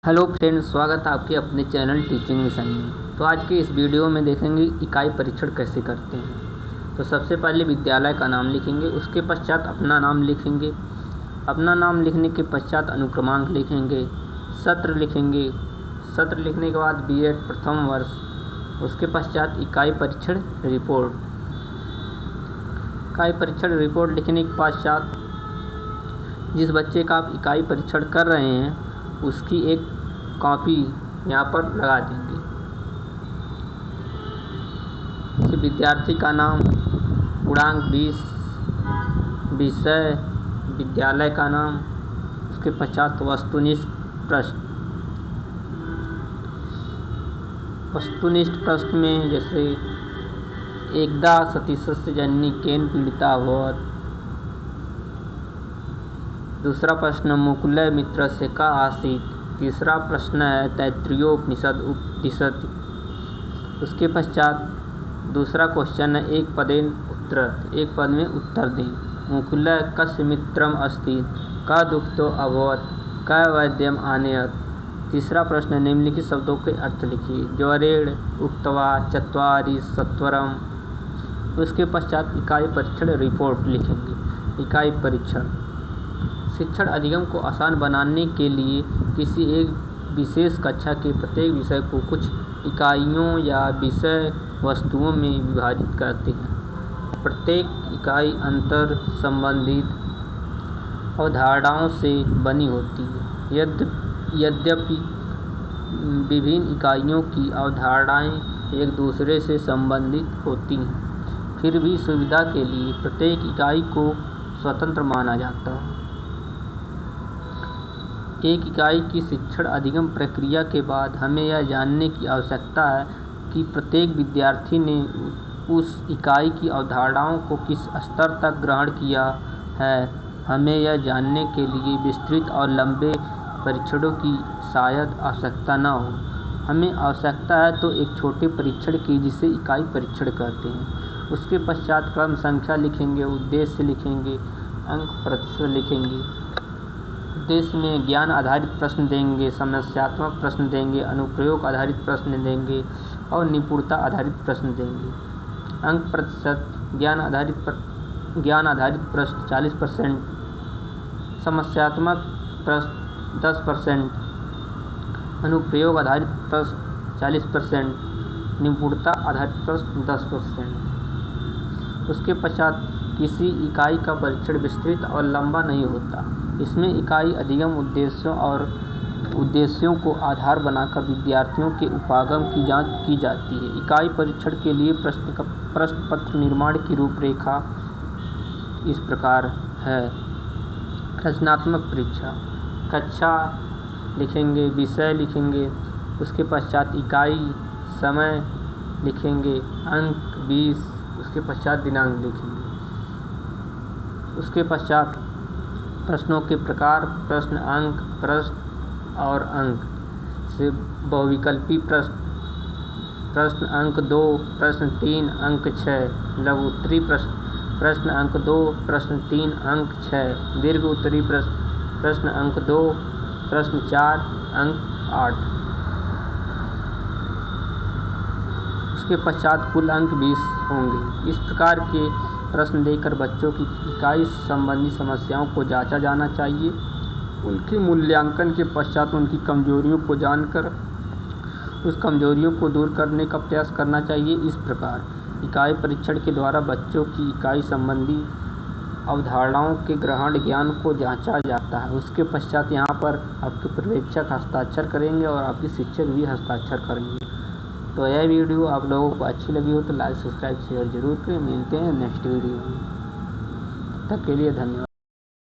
Hello friends, स्वागत है आपके अपने चैनल टीचिंग मिशन में। तो आज के इस वीडियो में देखेंगे इकाई परीक्षण कैसे करते हैं। तो सबसे पहले विद्यालय का नाम लिखेंगे, उसके पश्चात अपना नाम लिखेंगे। अपना नाम लिखने के पश्चात अनुक्रमांक लिखेंगे, सत्र लिखेंगे। सत्र लिखने के बाद B.Ed प्रथम वर्ष, उसके पश्चात इकाई परीक्षण रिपोर्ट। इकाई परीक्षण रिपोर्ट लिखने के पश्चात जिस बच्चे का आप इकाई परीक्षण कर रहे हैं उसकी एक कॉपी यहाँ पर लगा देंगे। जैसे विद्यार्थी का नाम, पूर्णांक 20, विषय, विद्यालय का नाम, उसके पश्चात वस्तुनिष्ठ प्रश्न। वस्तुनिष्ठ प्रश्न में जैसे एकदा सतीशस्य जननी केन पीड़िता अभवत्। दूसरा प्रश्न मुकुलः मित्रस्य का आसीत्। तीसरा प्रश्न है तैत्तिरीयोपनिषद उपदिशति। उसके पश्चात दूसरा क्वेश्चन है एक पदेन उत्तरत्, एक पद में उत्तर दें। मुकुलः कस्य मित्रम् अस्ति, का दुःखितो अभवत्, का वैद्यम् आनयत्। तीसरा प्रश्न निम्नलिखित शब्दों के अर्थ लिखिए। ज्वरेण उक्त्वा चत्वारि सत्वरम्। उसके पश्चात इकाई परीक्षण रिपोर्ट लिखेंगे। इकाई परीक्षण शिक्षण अधिगम को आसान बनाने के लिए किसी एक विशेष कक्षा के प्रत्येक विषय को कुछ इकाइयों या विषय वस्तुओं में विभाजित करते हैं। प्रत्येक इकाई अंतर संबंधित अवधारणाओं से बनी होती है। यद्यपि विभिन्न इकाइयों की अवधारणाएं एक दूसरे से संबंधित होती हैं, फिर भी सुविधा के लिए प्रत्येक इकाई को स्वतंत्र माना जाता है। एक इकाई की शिक्षण अधिगम प्रक्रिया के बाद हमें यह जानने की आवश्यकता है कि प्रत्येक विद्यार्थी ने उस इकाई की अवधारणाओं को किस स्तर तक ग्रहण किया है। हमें यह जानने के लिए विस्तृत और लंबे परीक्षणों की शायद आवश्यकता न हो। हमें आवश्यकता है तो एक छोटे परीक्षण की, जिसे इकाई परीक्षण कहते हैं। उसके पश्चात क्रम संख्या लिखेंगे, उद्देश्य लिखेंगे, अंक प्रतिशत लिखेंगे। उद्देश्य में ज्ञान आधारित प्रश्न देंगे, समस्यात्मक प्रश्न देंगे, अनुप्रयोग आधारित प्रश्न देंगे और निपुणता आधारित प्रश्न देंगे। अंक प्रतिशत ज्ञान आधारित प्रश्न 40%, समस्यात्मक प्रश्न 10%, अनुप्रयोग आधारित प्रश्न 40%, निपुणता आधारित प्रश्न 10%। उसके पश्चात किसी इकाई का परीक्षण विस्तृत और लंबा नहीं होता। इसमें इकाई अधिगम उद्देश्यों को आधार बनाकर विद्यार्थियों के उपागम की जांच की जाती है। इकाई परीक्षण के लिए प्रश्न पत्र निर्माण की रूपरेखा इस प्रकार है। रचनात्मक परीक्षा, कक्षा लिखेंगे, विषय लिखेंगे, उसके पश्चात इकाई, समय लिखेंगे, अंक 20, उसके पश्चात दिनांक लिखेंगे। उसके पश्चात प्रश्नों के प्रकार, प्रश्न अंक, प्रश्न और अंक से बहुविकल्पी प्रश्न, प्रश्न अंक 2, प्रश्न 3, अंक 6, लघु उत्तरी प्रश्न अंक 2, प्रश्न 3, अंक 6, दीर्घ उत्तरी प्रश्न अंक 2, प्रश्न 4, अंक 8। उसके पश्चात कुल अंक 20 होंगे। इस प्रकार के प्रश्न देकर बच्चों की इकाई संबंधी समस्याओं को जांचा जाना चाहिए। उनके मूल्यांकन के पश्चात उनकी कमजोरियों को जानकर उस कमजोरियों को दूर करने का प्रयास करना चाहिए। इस प्रकार इकाई परीक्षण के द्वारा बच्चों की इकाई संबंधी अवधारणाओं के ग्रहण ज्ञान को जांचा जाता है। उसके पश्चात यहाँ पर आपके पर्यवेक्षक हस्ताक्षर करेंगे और आपके शिक्षक भी हस्ताक्षर करेंगे। तो यह वीडियो आप लोगों को अच्छी लगी हो तो लाइक, सब्सक्राइब, शेयर जरूर करें। मिलते हैं नेक्स्ट वीडियो में। तब तक के लिए धन्यवाद।